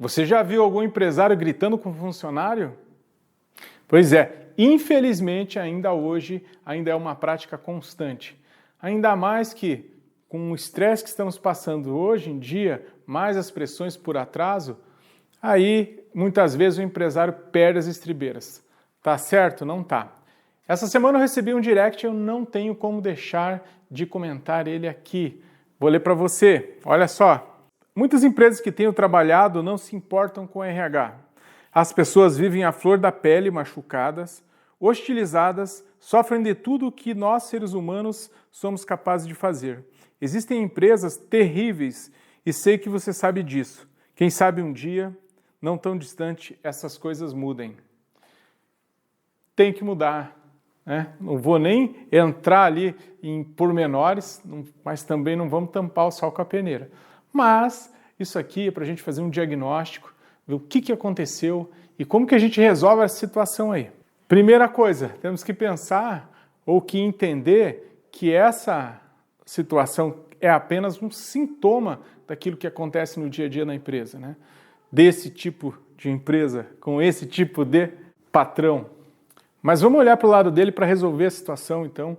Você já viu algum empresário gritando com um funcionário? Pois é, infelizmente ainda hoje ainda é uma prática constante. Ainda mais que com o estresse que estamos passando hoje em dia, mais as pressões por atraso, aí muitas vezes o empresário perde as estribeiras. Tá certo? Não tá. Essa semana eu recebi um direct e eu não tenho como deixar de comentar ele aqui. Vou ler para você. Olha só. Muitas empresas que tenho trabalhado não se importam com RH. As pessoas vivem à flor da pele, machucadas, hostilizadas, sofrem de tudo o que nós, seres humanos, somos capazes de fazer. Existem empresas terríveis e sei que você sabe disso. Quem sabe um dia, não tão distante, essas coisas mudem. Tem que mudar. Não vou nem entrar ali em pormenores, mas também não vamos tampar o sol com a peneira. Mas isso aqui é para a gente fazer um diagnóstico, ver o que aconteceu e como que a gente resolve essa situação aí. Primeira coisa, temos que pensar ou que entender que essa situação é apenas um sintoma daquilo que acontece no dia a dia na empresa, né? Desse tipo de empresa, com esse tipo de patrão. Mas vamos olhar para o lado dele para resolver a situação, então,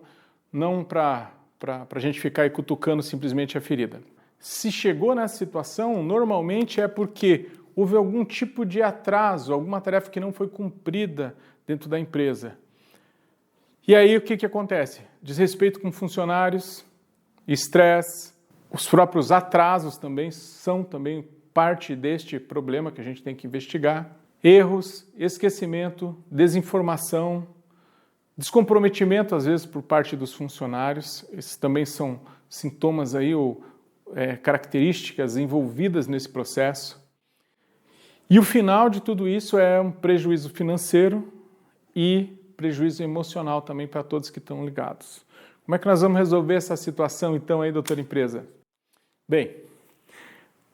não para a gente ficar aí cutucando simplesmente a ferida. Se chegou nessa situação, normalmente é porque houve algum tipo de atraso, alguma tarefa que não foi cumprida dentro da empresa. E aí o que acontece? Desrespeito com funcionários, estresse, os próprios atrasos também são parte deste problema que a gente tem que investigar. Erros, esquecimento, desinformação, descomprometimento, às vezes, por parte dos funcionários. Esses também são sintomas aí, ou características envolvidas nesse processo. E o final de tudo isso é um prejuízo financeiro e prejuízo emocional também para todos que estão ligados. Como é que nós vamos resolver essa situação, então, aí, doutora empresa? Bem,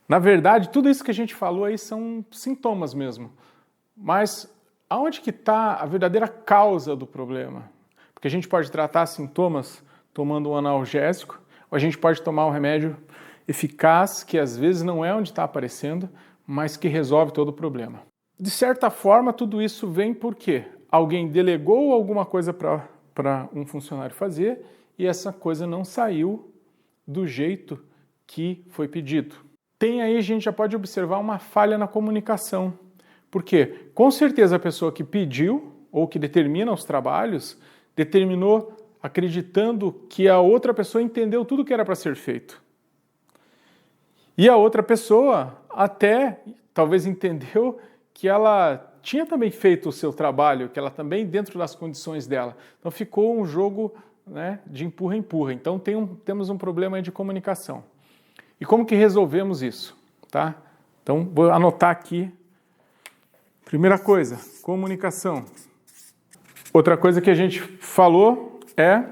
na verdade, tudo isso que a gente falou aí são sintomas mesmo. Mas aonde que está a verdadeira causa do problema? Porque a gente pode tratar sintomas tomando um analgésico, ou a gente pode tomar um remédio eficaz, que às vezes não é onde está aparecendo, mas que resolve todo o problema. De certa forma, tudo isso vem porque alguém delegou alguma coisa para um funcionário fazer e essa coisa não saiu do jeito que foi pedido. Tem aí, a gente já pode observar uma falha na comunicação. Porque, com certeza, a pessoa que pediu ou que determina os trabalhos, determinou acreditando que a outra pessoa entendeu tudo que era para ser feito. E a outra pessoa até talvez entendeu que ela tinha também feito o seu trabalho, que ela também dentro das condições dela. Então ficou um jogo, né, de empurra-empurra. Então temos um problema aí de comunicação. E como que resolvemos isso? Tá? Então vou anotar aqui. Primeira coisa, comunicação. Outra coisa que a gente falou é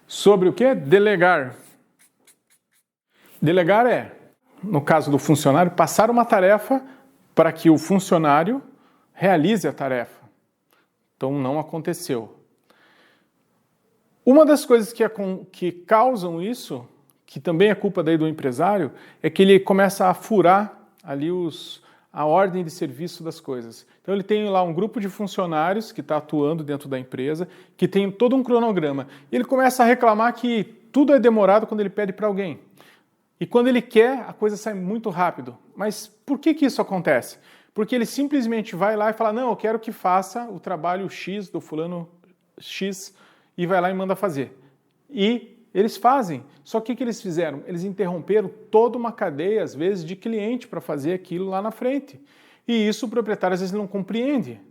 sobre o quê? Delegar. Delegar é, no caso do funcionário, passar uma tarefa para que o funcionário realize a tarefa. Então não aconteceu. Uma das coisas que causam isso, que também é culpa daí do empresário, é que ele começa a furar ali a ordem de serviço das coisas. Então ele tem lá um grupo de funcionários que está atuando dentro da empresa, que tem todo um cronograma. E ele começa a reclamar que tudo é demorado quando ele pede para alguém. E quando ele quer, a coisa sai muito rápido. Mas por que isso acontece? Porque ele simplesmente vai lá e fala, não, eu quero que faça o trabalho X do fulano X, e vai lá e manda fazer. E eles fazem. Só que o que eles fizeram? Eles interromperam toda uma cadeia, às vezes, de cliente para fazer aquilo lá na frente. E isso o proprietário, às vezes, não compreende.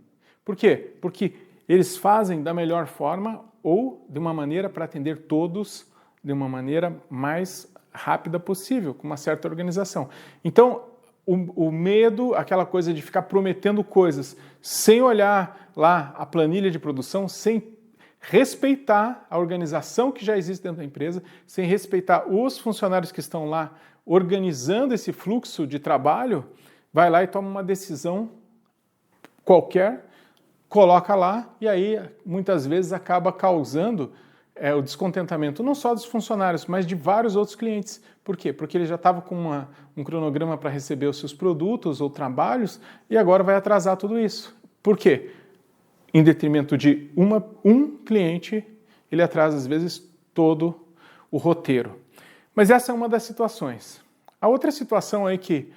Por quê? Porque eles fazem da melhor forma ou de uma maneira para atender todos de uma maneira mais rápida possível, com uma certa organização. Então, o medo, aquela coisa de ficar prometendo coisas sem olhar lá a planilha de produção, sem respeitar a organização que já existe dentro da empresa, sem respeitar os funcionários que estão lá organizando esse fluxo de trabalho, vai lá e toma uma decisão qualquer, coloca lá e aí muitas vezes acaba causando o descontentamento não só dos funcionários, mas de vários outros clientes. Por quê? Porque ele já estava com um cronograma para receber os seus produtos ou trabalhos e agora vai atrasar tudo isso. Por quê? Em detrimento de um cliente, ele atrasa às vezes todo o roteiro. Mas essa é uma das situações. A outra situação aí que,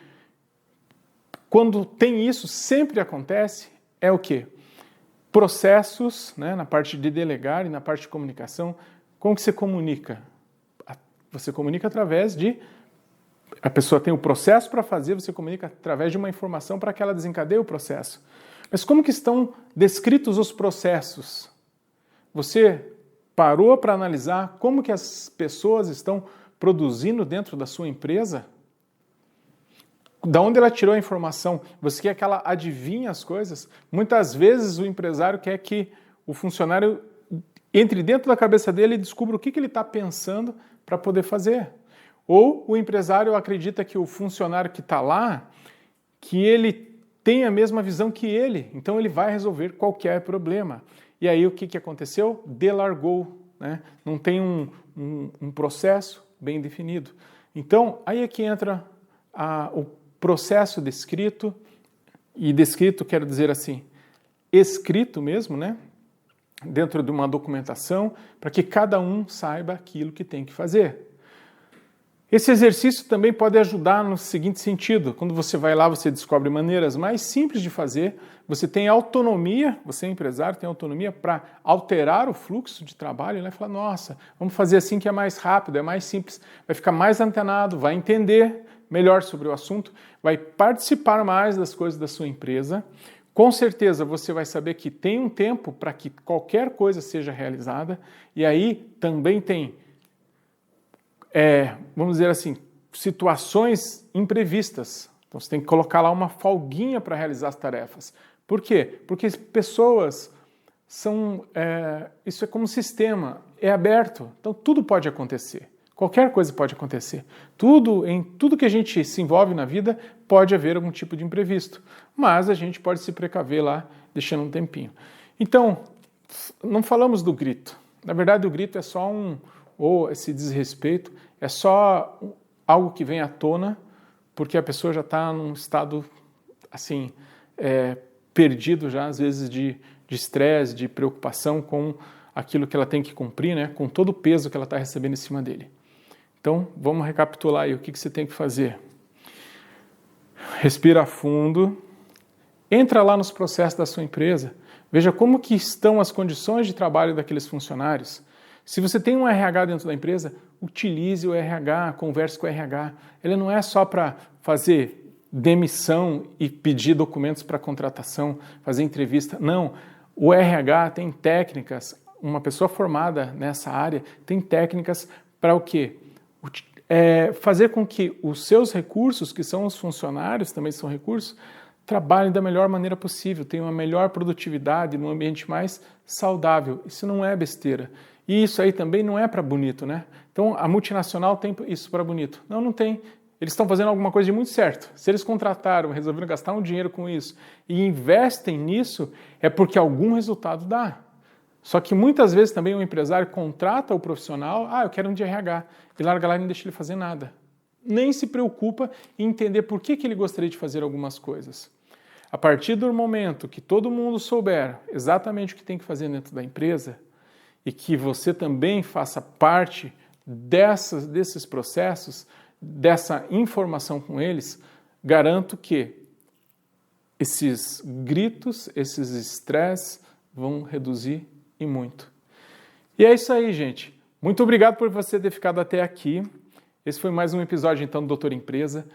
quando tem isso, sempre acontece, é o quê? Processos, né, na parte de delegar e na parte de comunicação. Como que você comunica? Você comunica através de... A pessoa tem o processo para fazer, você comunica através de uma informação para que ela desencadeie o processo. Mas como que estão descritos os processos? Você parou para analisar como que as pessoas estão produzindo dentro da sua empresa? Da onde ela tirou a informação? Você quer que ela adivinhe as coisas? Muitas vezes o empresário quer que o funcionário entre dentro da cabeça dele e descubra o que ele está pensando para poder fazer. Ou o empresário acredita que o funcionário que está lá, que ele tem a mesma visão que ele, então ele vai resolver qualquer problema. E aí o que aconteceu? Delargou, né? Não tem um processo bem definido. Então, aí é que entra o processo descrito, e descrito quero dizer assim, escrito mesmo, né? Dentro de uma documentação, para que cada um saiba aquilo que tem que fazer. Esse exercício também pode ajudar no seguinte sentido, quando você vai lá, você descobre maneiras mais simples de fazer, você tem autonomia, você é empresário, tem autonomia para alterar o fluxo de trabalho, né? Falar, nossa, vamos fazer assim que é mais rápido, é mais simples, vai ficar mais antenado, vai entender melhor sobre o assunto, vai participar mais das coisas da sua empresa. Com certeza você vai saber que tem um tempo para que qualquer coisa seja realizada, e aí também tem, vamos dizer assim, situações imprevistas. Então você tem que colocar lá uma folguinha para realizar as tarefas. Por quê? Porque pessoas são... isso é como um sistema, é aberto, então tudo pode acontecer. Qualquer coisa pode acontecer. Em tudo que a gente se envolve na vida pode haver algum tipo de imprevisto, mas a gente pode se precaver lá, deixando um tempinho. Então, não falamos do grito. Na verdade, o grito é só ou esse desrespeito, é só algo que vem à tona, porque a pessoa já está num estado, assim, perdido já, às vezes, de estresse, de preocupação com aquilo que ela tem que cumprir, né, com todo o peso que ela está recebendo em cima dele. Então, vamos recapitular aí o que você tem que fazer. Respira fundo, entra lá nos processos da sua empresa, veja como que estão as condições de trabalho daqueles funcionários. Se você tem um RH dentro da empresa, utilize o RH, converse com o RH. Ele não é só para fazer demissão e pedir documentos para contratação, fazer entrevista. Não, o RH tem técnicas, uma pessoa formada nessa área tem técnicas para o quê? Fazer com que os seus recursos, que são os funcionários, também são recursos, trabalhem da melhor maneira possível, tenham uma melhor produtividade num ambiente mais saudável. Isso não é besteira. E isso aí também não é para bonito, né? Então, a multinacional tem isso para bonito. Não, não tem. Eles estão fazendo alguma coisa de muito certo. Se eles contrataram, resolveram gastar um dinheiro com isso e investem nisso, é porque algum resultado dá. Só que muitas vezes também o empresário contrata o profissional, eu quero um de RH, e larga lá e não deixa ele fazer nada. Nem se preocupa em entender por que ele gostaria de fazer algumas coisas. A partir do momento que todo mundo souber exatamente o que tem que fazer dentro da empresa e que você também faça parte desses processos, dessa informação com eles, garanto que esses gritos, esses estresses vão reduzir e muito. E é isso aí, gente. Muito obrigado por você ter ficado até aqui. Esse foi mais um episódio, então, do Doutor Empresa.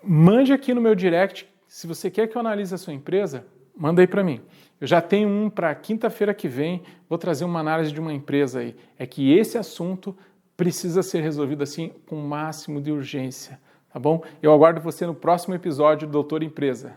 Mande aqui no meu direct, se você quer que eu analise a sua empresa, manda aí para mim. Eu já tenho um para quinta-feira que vem, vou trazer uma análise de uma empresa aí. É que esse assunto precisa ser resolvido assim com o máximo de urgência, tá bom? Eu aguardo você no próximo episódio do Doutor Empresa.